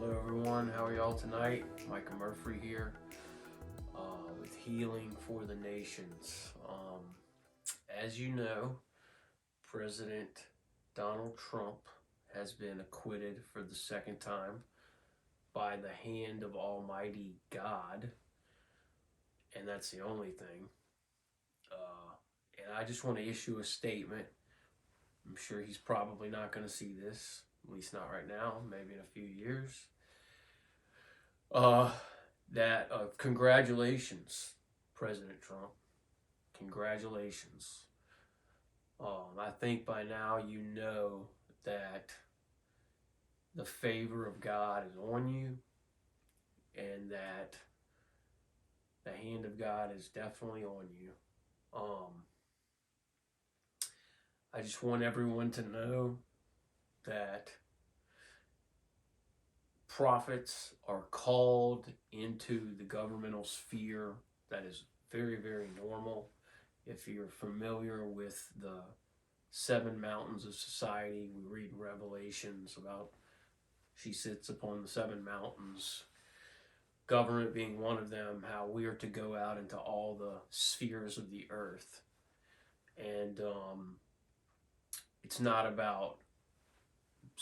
Hello everyone, how are y'all tonight? Micah Murphy here with Healing for the Nations. As you know, President Donald Trump has been acquitted for the second time by the hand of Almighty God, and that's the only thing. And I just want to issue a statement. I'm sure he's probably not going to see this, at least not right now, maybe in a few years. Congratulations, President Trump. Congratulations. I think by now you know that the favor of God is on you and that the hand of God is definitely on you. I just want everyone to know that prophets are called into the governmental sphere. That is very, very normal. If you're familiar with the 7 mountains of society, we read in Revelations about she sits upon the 7 mountains, government being one of them, how we are to go out into all the spheres of the earth. And it's not about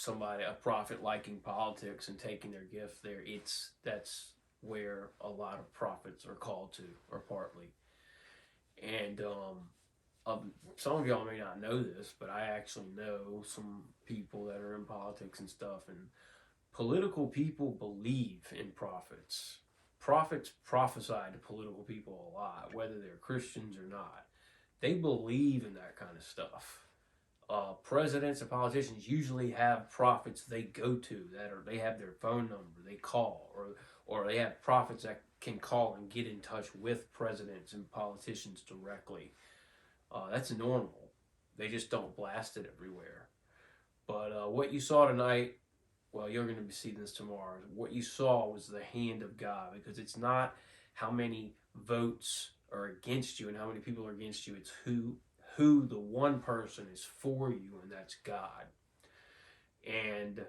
a prophet liking politics and taking their gift there. That's where a lot of prophets are called to, or partly. And some of y'all may not know this, but I actually know some people that are in politics and stuff, and political people believe in prophets. Prophets prophesy to political people a lot, whether they're Christians or not. They believe in that kind of stuff. Presidents and politicians usually have prophets they go to they have their phone number, they call, or they have prophets that can call and get in touch with presidents and politicians directly. That's normal. They just don't blast it everywhere. But what you saw tonight, well, you're going to be seeing this tomorrow. What you saw was the hand of God, because it's not how many votes are against you and how many people are against you. It's who the one person is for you, and that's God. And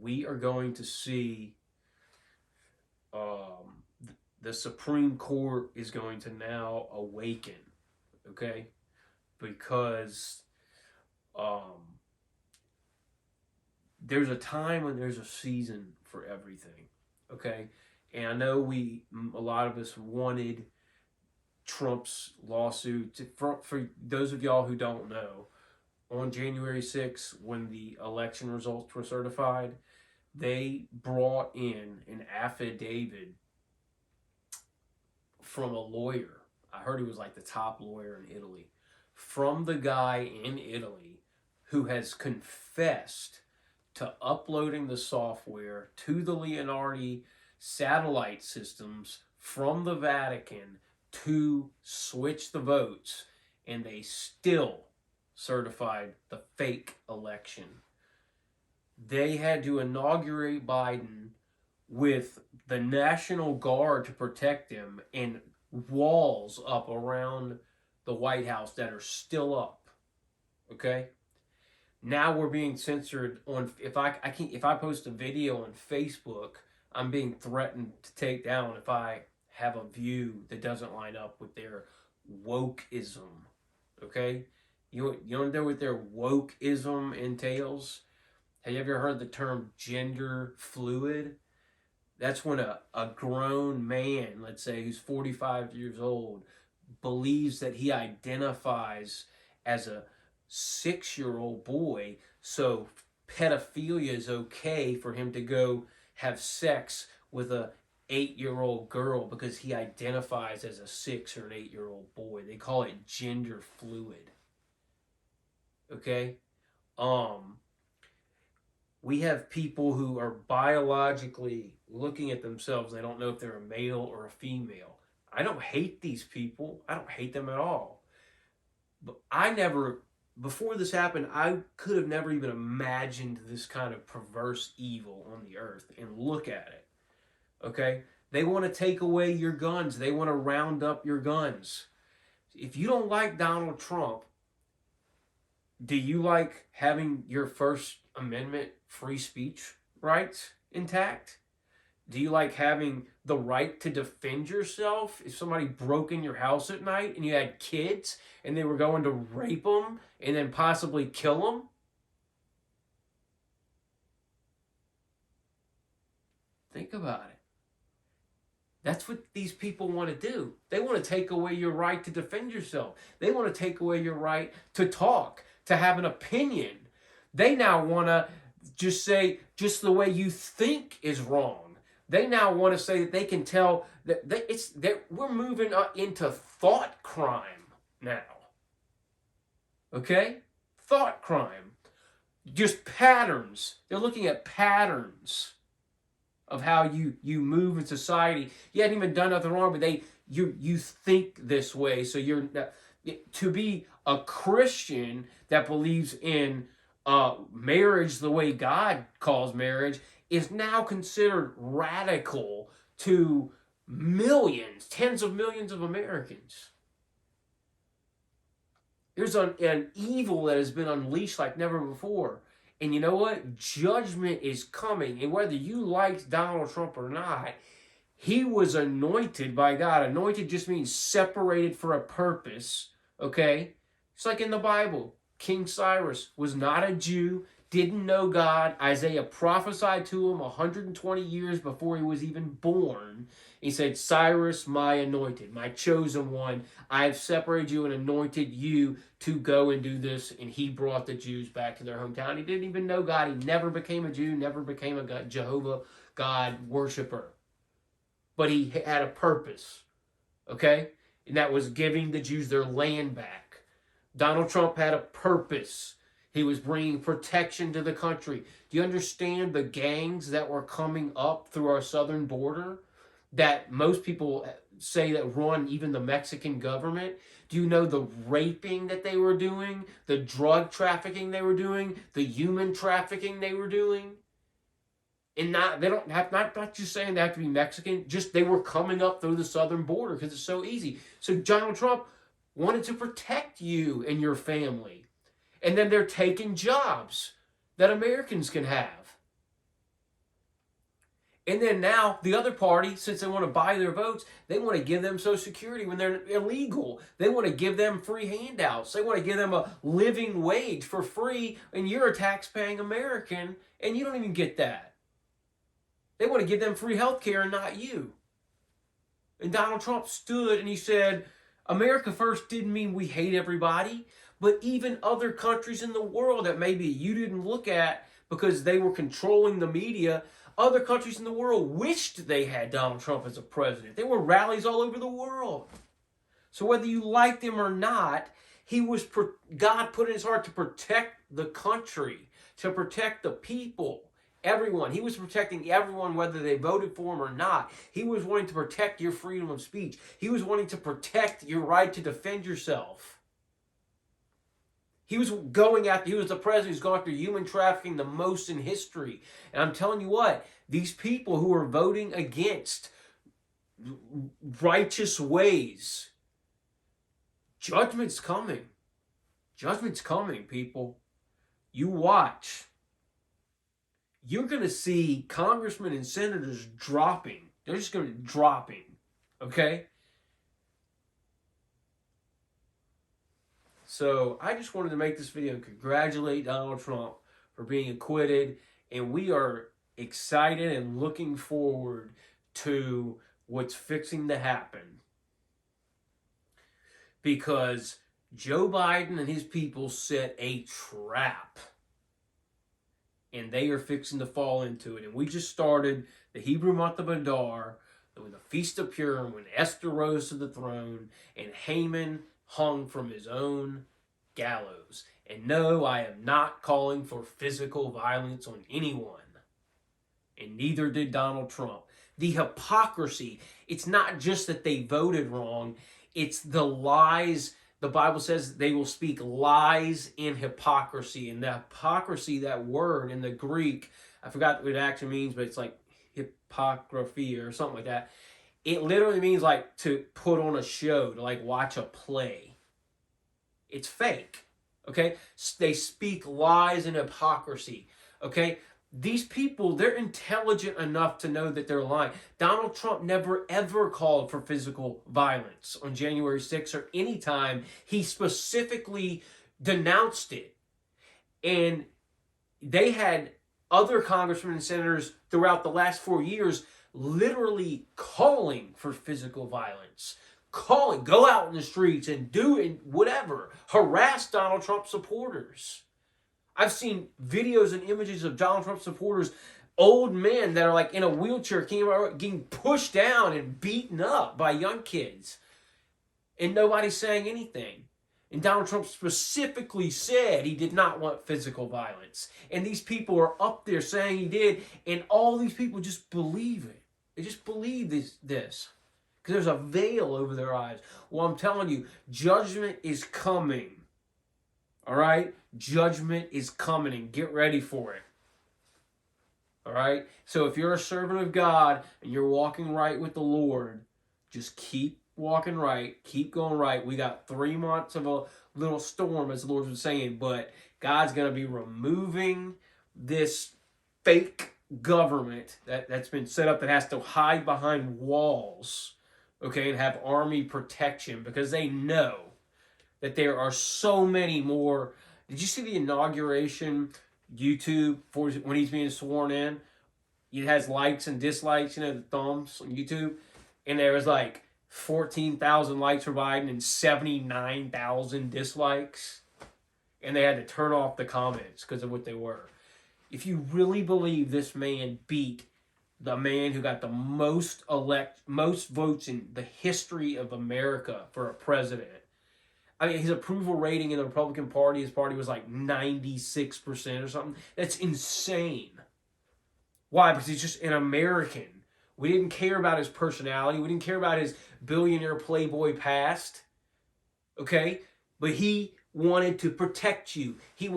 we are going to see the Supreme Court is going to now awaken, okay? Because there's a time and there's a season for everything, okay? And I know a lot of us wanted Trump's lawsuit. For those of y'all who don't know, on January 6th, when the election results were certified, they brought in an affidavit from a lawyer. I heard he was like the top lawyer in Italy. From the guy in Italy who has confessed to uploading the software to the Leonardo satellite systems from the Vatican to switch the votes, and they still certified the fake election. They had to inaugurate Biden with the National Guard to protect him and walls up around the White House that are still up. Okay? Now we're being censored on if I post a video on Facebook, I'm being threatened to take down if I have a view that doesn't line up with their wokeism. Okay? You don't know what their wokeism entails? Have you ever heard the term gender fluid? That's when a grown man, let's say, who's 45 years old, believes that he identifies as a 6-year-old boy, so pedophilia is okay for him to go have sex with a 8-year-old girl because he identifies as a 6 or an 8-year-old boy. They call it gender fluid. Okay? We have people who are biologically looking at themselves. They don't know if they're a male or a female. I don't hate these people. I don't hate them at all. But before this happened, I could have never even imagined this kind of perverse evil on the earth. And look at it. Okay? They want to take away your guns. They want to round up your guns. If you don't like Donald Trump, do you like having your First Amendment free speech rights intact? Do you like having the right to defend yourself if somebody broke in your house at night and you had kids and they were going to rape them and then possibly kill them? Think about it. That's what these people want to do. They want to take away your right to defend yourself. They want to take away your right to talk, to have an opinion. They now want to just say just the way you think is wrong. They now want to say that they can tell that we're moving into thought crime now. Okay? Thought crime. Just patterns. They're looking at patterns of how you move in society. You hadn't even done nothing wrong, but you think this way. So you're to be a Christian that believes in marriage the way God calls marriage is now considered radical to millions, tens of millions of Americans. There's an evil that has been unleashed like never before. And you know what? Judgment is coming. And whether you like Donald Trump or not, he was anointed by God. Anointed just means separated for a purpose. Okay? It's like in the Bible. King Cyrus was not a Jew, didn't know God. Isaiah prophesied to him 120 years before he was even born. He said, Cyrus, my anointed, my chosen one, I have separated you and anointed you to go and do this. And he brought the Jews back to their hometown. He didn't even know God. He never became a Jew, never became a Jehovah God worshiper. But he had a purpose, okay? And that was giving the Jews their land back. Donald Trump had a purpose. He was bringing protection to the country. Do you understand the gangs that were coming up through our southern border that most people say that run even the Mexican government? Do you know the raping that they were doing, the drug trafficking they were doing, the human trafficking they were doing? And they don't have not just saying they have to be Mexican, just they were coming up through the southern border because it's so easy. So Donald Trump wanted to protect you and your family. And then they're taking jobs that Americans can have. And then now the other party, since they want to buy their votes, they want to give them Social Security when they're illegal. They want to give them free handouts. They want to give them a living wage for free, and you're a tax-paying American, and you don't even get that. They want to give them free health care and not you. And Donald Trump stood and he said, America first didn't mean we hate everybody, but even other countries in the world that maybe you didn't look at because they were controlling the media, other countries in the world wished they had Donald Trump as a president. There were rallies all over the world. So whether you liked him or not, God put in his heart to protect the country, to protect the people. Everyone. He was protecting everyone whether they voted for him or not. He was wanting to protect your freedom of speech. He was wanting to protect your right to defend yourself. He was the president who's gone through human trafficking the most in history. And I'm telling you what, these people who are voting against righteous ways, judgment's coming. Judgment's coming, people. You watch. You're going to see congressmen and senators dropping. They're just going to be dropping. Okay? So I just wanted to make this video and congratulate Donald Trump for being acquitted. And we are excited and looking forward to what's fixing to happen. Because Joe Biden and his people set a trap. And they are fixing to fall into it. And we just started the Hebrew month of Adar, with the Feast of Purim, when Esther rose to the throne, and Haman hung from his own gallows. And no, I am not calling for physical violence on anyone. And neither did Donald Trump. The hypocrisy, it's not just that they voted wrong, it's the lies. The Bible says they will speak lies in hypocrisy. And the hypocrisy, that word in the Greek, I forgot what it actually means, but it's like hypocrisy or something like that. It literally means like to put on a show, to like watch a play. It's fake, okay? They speak lies and hypocrisy, okay? These people, they're intelligent enough to know that they're lying. Donald Trump never ever called for physical violence on January 6th or any time. He specifically denounced it. And they had other congressmen and senators throughout the last 4 years literally calling for physical violence. Calling, go out in the streets and do whatever, harass Donald Trump supporters. I've seen videos and images of Donald Trump supporters, old men that are like in a wheelchair, getting pushed down and beaten up by young kids. And nobody's saying anything. And Donald Trump specifically said he did not want physical violence. And these people are up there saying he did. And all these people just believe it. They just believe this. Because there's a veil over their eyes. Well, I'm telling you, judgment is coming. All right? Judgment is coming, and get ready for it. All right? So if you're a servant of God and you're walking right with the Lord, just keep walking right. Keep going right. We got 3 months of a little storm, as the Lord was saying, but God's going to be removing this fake government that's been set up that has to hide behind walls, okay, and have army protection, because they know that there are so many more. Did you see the inauguration YouTube for when he's being sworn in? It has likes and dislikes, you know, the thumbs on YouTube. And there was like 14,000 likes for Biden and 79,000 dislikes. And they had to turn off the comments because of what they were. If you really believe this man beat the man who got the most votes in the history of America for a president, I mean, his approval rating in the Republican Party, his party was like 96% or something. That's insane. Why? Because he's just an American. We didn't care about his personality. We didn't care about his billionaire playboy past. Okay? But he wanted to protect you. He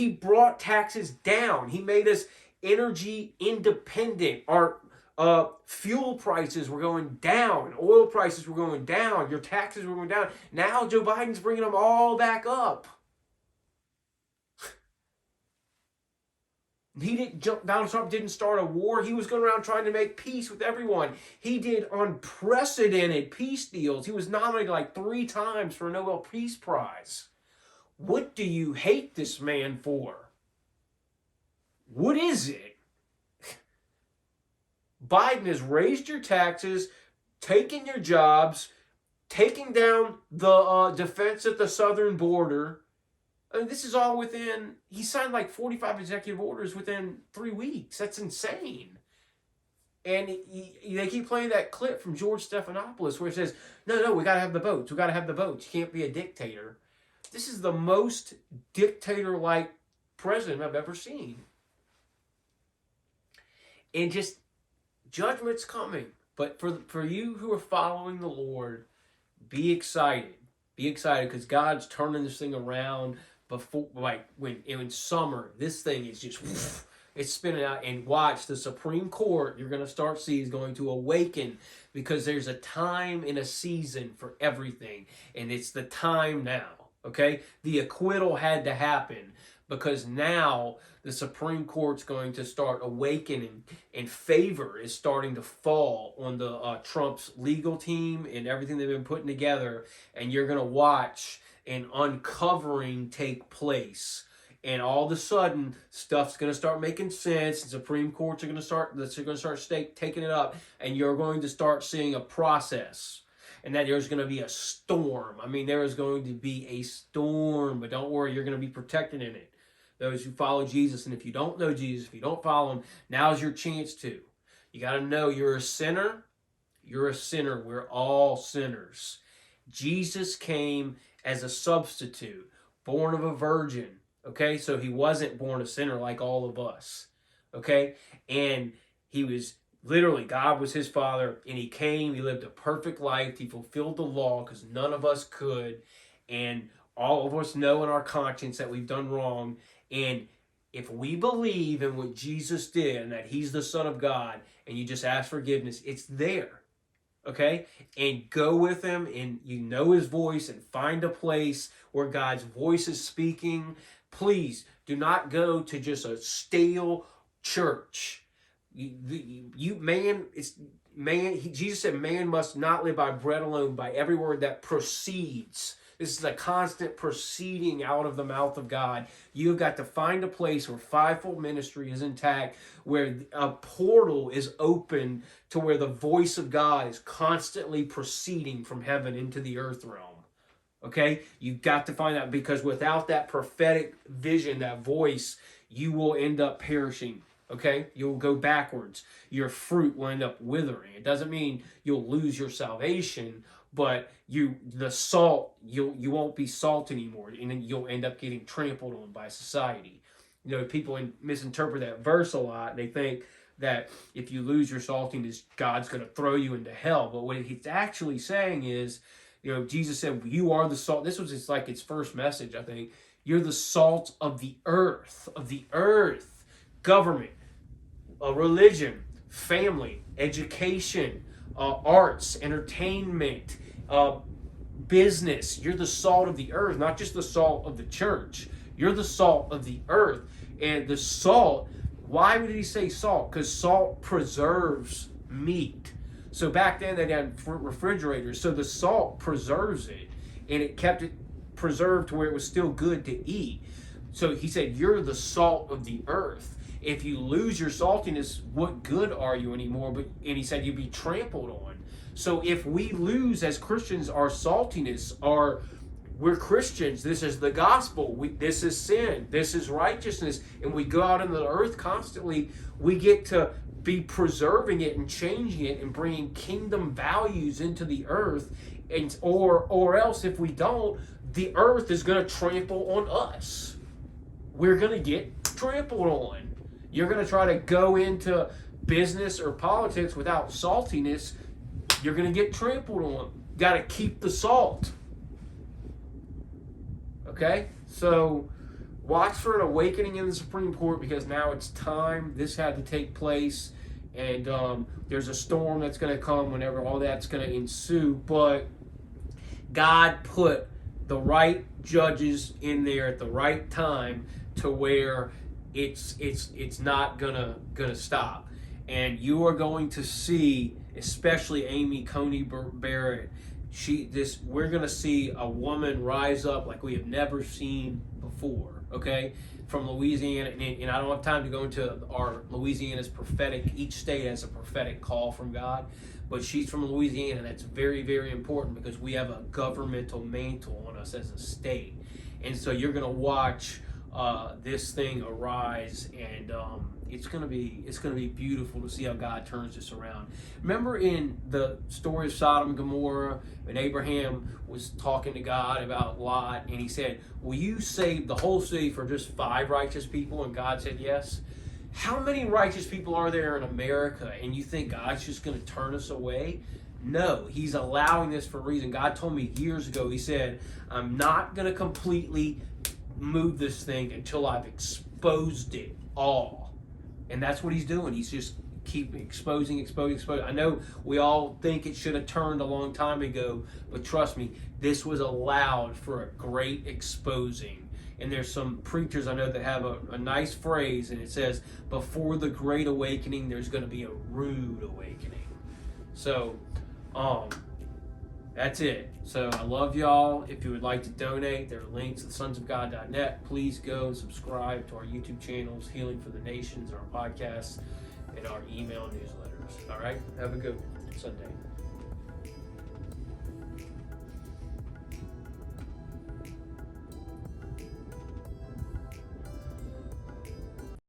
brought taxes down. He made us energy independent. Our fuel prices were going down. Oil prices were going down. Your taxes were going down. Now Joe Biden's bringing them all back up. Donald Trump didn't start a war. He was going around trying to make peace with everyone. He did unprecedented peace deals. He was nominated like 3 times for a Nobel Peace Prize. What do you hate this man for? What is it? Biden has raised your taxes, taken your jobs, taking down the defense at the southern border. I mean, this is all within, he signed like 45 executive orders within 3 weeks. That's insane. And they keep playing that clip from George Stephanopoulos where it says, no, we got to have the votes. We got to have the votes. You can't be a dictator. This is the most dictator-like president I've ever seen. And just, judgment's coming. But for you who are following the Lord, be excited. Be excited because God's turning this thing around. Before, like when in summer, this thing is just, it's spinning out. And watch, the Supreme Court, you're going to start seeing, is going to awaken, because there's a time and a season for everything. And it's the time now, okay? The acquittal had to happen because now the Supreme Court's going to start awakening, and favor is starting to fall on the Trump's legal team and everything they've been putting together. And you're going to watch an uncovering take place, and all of a sudden stuff's going to start making sense. The Supreme Courts are going to start taking it up, and you're going to start seeing a process, and that there's going to be a storm. I mean, there is going to be a storm, but don't worry, you're going to be protected in it. Those who follow Jesus, and if you don't know Jesus, if you don't follow him, now's your chance to. You got to know you're a sinner. You're a sinner. We're all sinners. Jesus came as a substitute, born of a virgin, okay? So he wasn't born a sinner like all of us, okay? And he was literally, God was his father, and he came, he lived a perfect life, he fulfilled the law because none of us could, and all of us know in our conscience that we've done wrong. And if we believe in what Jesus did and that he's the Son of God, and you just ask forgiveness, it's there. Okay? And go with him, and you know his voice, and find a place where God's voice is speaking. Please Do not go to just a stale church. Jesus said, man must not live by bread alone, by every word that proceeds. This is a constant proceeding out of the mouth of God. You've got to find a place where fivefold ministry is intact, where a portal is open to where the voice of God is constantly proceeding from heaven into the earth realm. Okay? You've got to find that, because without that prophetic vision, that voice, you will end up perishing. Okay? You'll go backwards. Your fruit will end up withering. It doesn't mean you'll lose your salvation, but you won't be salt anymore, and then you'll end up getting trampled on by society. You know, people misinterpret that verse a lot. They think that if you lose your saltiness, God's going to throw you into hell. But what he's actually saying is, you know, Jesus said, you are the salt. This was its first message, I think. You're the salt of the earth, government, religion, family, education, arts, entertainment, business. You're the salt of the earth, not just the salt of the church. You're the salt of the earth. And the salt, why would he say salt? Because salt preserves meat. So back then they had refrigerators, so the salt preserves it, and it kept it preserved to where it was still good to eat. So he said, you're the salt of the earth. If you lose your saltiness, what good are you anymore? And he said, you'd be trampled on. So if we lose as Christians our saltiness, we're Christians, this is the gospel, this is sin, this is righteousness, and we go out into the earth constantly, we get to be preserving it and changing it and bringing kingdom values into the earth, and or else if we don't, the earth is going to trample on us. We're going to get trampled on. You're going to try to go into business or politics without saltiness, you're going to get trampled on. Got to keep the salt. Okay? So watch for an awakening in the Supreme Court, because now it's time. This had to take place, and there's a storm that's going to come whenever all that's going to ensue. But God put the right judges in there at the right time to where it's not gonna stop. And you are going to see, especially Amy Coney Barrett, we're gonna see a woman rise up like we have never seen before. Okay, from Louisiana, and I don't have time to go into our Louisiana's prophetic. Each state has a prophetic call from God, but she's from Louisiana, and that's very, very important because we have a governmental mantle on us as a state, and so you're gonna watch this thing arise, and it's gonna be beautiful to see how God turns this around. Remember in the story of Sodom and Gomorrah, when Abraham was talking to God about Lot, and he said, will you save the whole city for just 5 righteous people? And God said yes. How many righteous people are there in America, and you think God's just going to turn us away? No, he's allowing this for a reason. God told me years ago, he said, I'm not going to completely move this thing until I've exposed it all. And that's what he's doing. He's just keep exposing. I know we all think it should have turned a long time ago, but trust me, this was allowed for a great exposing. And there's some preachers I know that have a nice phrase, and it says, before the great awakening, there's going to be a rude awakening. So, that's it. So I love y'all. If you would like to donate, there are links at sonsofgod.net. Please go and subscribe to our YouTube channels, Healing for the Nations, our podcasts, and our email newsletters. All right? Have a good Sunday.